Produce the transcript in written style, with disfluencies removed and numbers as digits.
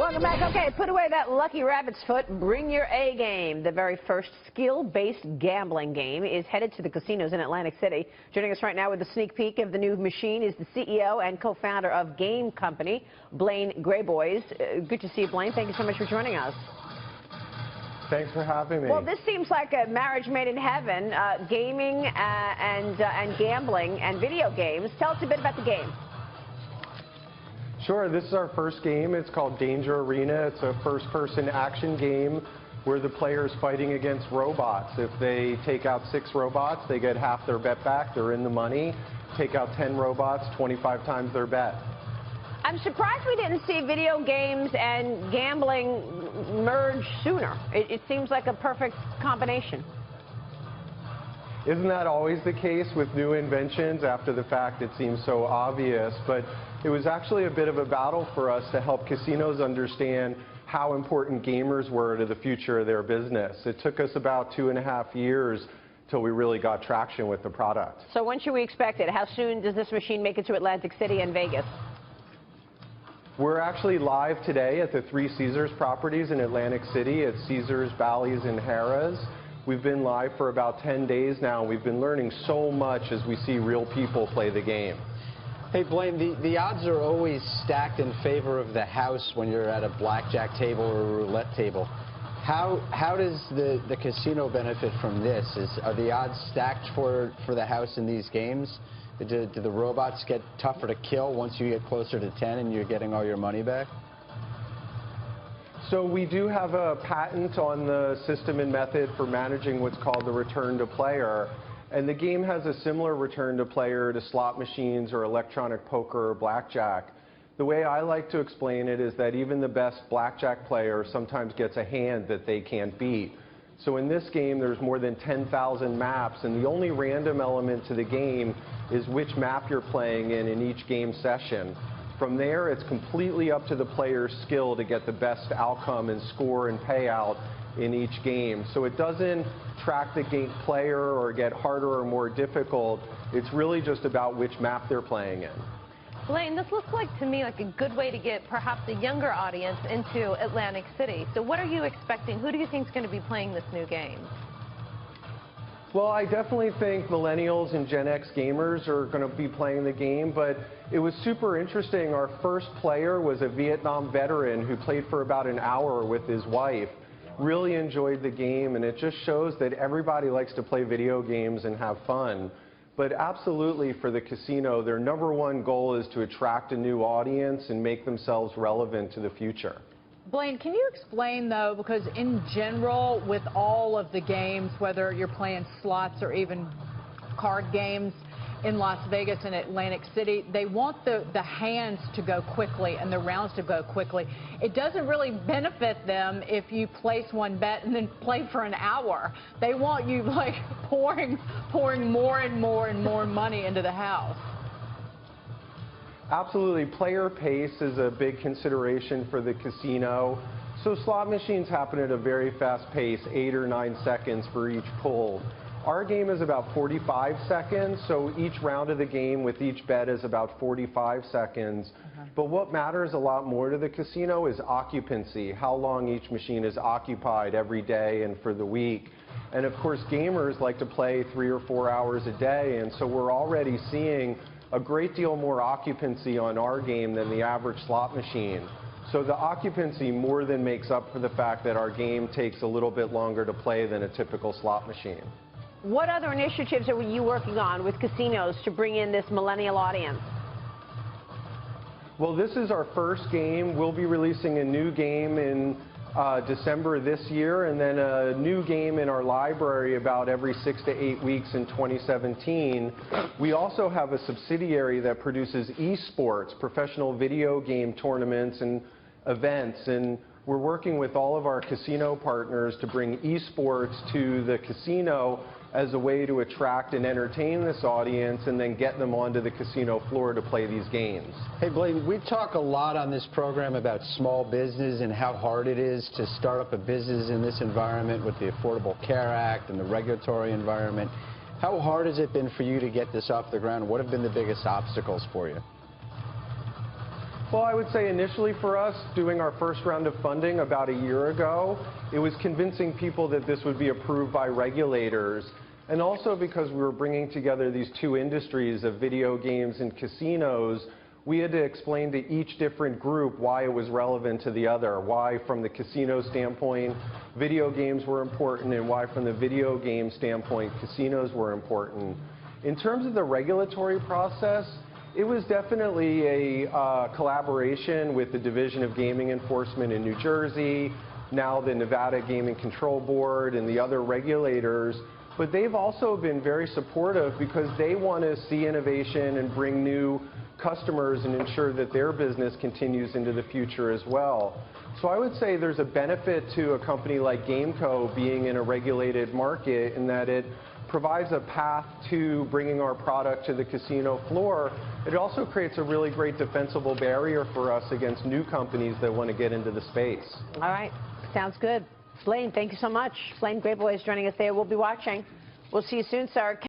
Welcome back. Okay, put away that lucky rabbit's foot and bring your A game. The very first skill-based gambling game is headed to the casinos in Atlantic City. Joining us right now with a sneak peek of the new machine is the CEO and co-founder of Game Company, Blaine Graboyes. Good to see you, Blaine. Thank you so much for joining us. Thanks for having me. Well, this seems like a marriage made in heaven, gaming and gambling and video games. Tell us a bit about the game. Sure, this is our first game. It's called Danger Arena. It's a first-person action game where the player's fighting against robots. If they take out 6 robots, they get half their bet back. They're in the money. Take out 10 robots, 25 times their bet. I'm surprised we didn't see video games and gambling merge sooner. It seems like a perfect combination. Isn't that always the case with new inventions? After the fact, it seems so obvious, but it was actually a bit of a battle for us to help casinos understand how important gamers were to the future of their business. It took us about 2.5 years till we really got traction with the product. So when should we expect it? How soon does this machine make it to Atlantic City and Vegas? We're actually live today at the 3 Caesars properties in Atlantic City at Caesars, Bally's, and Harrah's. We've been live for about 10 days now. We've been learning so much as we see real people play the game. Hey, Blaine, the odds are always stacked in favor of the house when you're at a blackjack table or a roulette table. How does the casino benefit from this? Are the odds stacked for the house in these games? Do the robots get tougher to kill once you get closer to 10 and you're getting all your money back? So we do have a patent on the system and method for managing what's called the return to player. And the game has a similar return to player to slot machines or electronic poker or blackjack. The way I like to explain it is that even the best blackjack player sometimes gets a hand that they can't beat. So in this game, there's more than 10,000 maps, and the only random element to the game is which map you're playing in each game session. From there, it's completely up to the player's skill to get the best outcome and score and payout in each game. So it doesn't track the game player or get harder or more difficult. It's really just about which map they're playing in. Blaine, this looks like to me like a good way to get perhaps a younger audience into Atlantic City. So what are you expecting? Who do you think is going to be playing this new game? Well, I definitely think millennials and Gen X gamers are going to be playing the game, but it was super interesting. Our first player was a Vietnam veteran who played for about an hour with his wife. Really enjoyed the game, and it just shows that everybody likes to play video games and have fun. But absolutely, for the casino, their #1 goal is to attract a new audience and make themselves relevant to the future. Blaine, can you explain, though, because in general, with all of the games, whether you're playing slots or even card games in Las Vegas and Atlantic City, they want the hands to go quickly and the rounds to go quickly. It doesn't really benefit them if you place one bet and then play for an hour. They want you, like, pouring more and more and more money into the house. Absolutely. Player pace is a big consideration for the casino. So slot machines happen at a very fast pace, 8 or 9 seconds for each pull. Our game is about 45 seconds, so each round of the game with each bet is about 45 seconds. But what matters a lot more to the casino is occupancy, how long each machine is occupied every day and for the week. And of course, gamers like to play 3 or 4 hours a day, and so we're already seeing a great deal more occupancy on our game than the average slot machine. So the occupancy more than makes up for the fact that our game takes a little bit longer to play than a typical slot machine. What other initiatives are you working on with casinos to bring in this millennial audience? Well, this is our first game. We'll be releasing a new game in December this year, and then a new game in our library about every 6 to 8 weeks in 2017. We also have a subsidiary that produces esports, professional video game tournaments and events, and we're working with all of our casino partners to bring esports to the casino as a way to attract and entertain this audience and then get them onto the casino floor to play these games. Hey, Blaine, we talk a lot on this program about small business and how hard it is to start up a business in this environment with the Affordable Care Act and the regulatory environment. How hard has it been for you to get this off the ground? What have been the biggest obstacles for you? Well, I would say initially for us, doing our first round of funding about a year ago, it was convincing people that this would be approved by regulators. And also because we were bringing together these two industries of video games and casinos, we had to explain to each different group why it was relevant to the other, why from the casino standpoint video games were important, and why from the video game standpoint casinos were important. In terms of the regulatory process, it was definitely a collaboration with the Division of Gaming Enforcement in New Jersey, now the Nevada Gaming Control Board and the other regulators. But they've also been very supportive because they want to see innovation and bring new customers and ensure that their business continues into the future as well. So I would say there's a benefit to a company like GameCo being in a regulated market in that it provides a path to bringing our product to the casino floor. It also creates a really great defensible barrier for us against new companies that want to get into the space. All right. Sounds good. Blaine, thank you so much. Blaine Graboyes joining us there. We'll be watching. We'll see you soon, sir.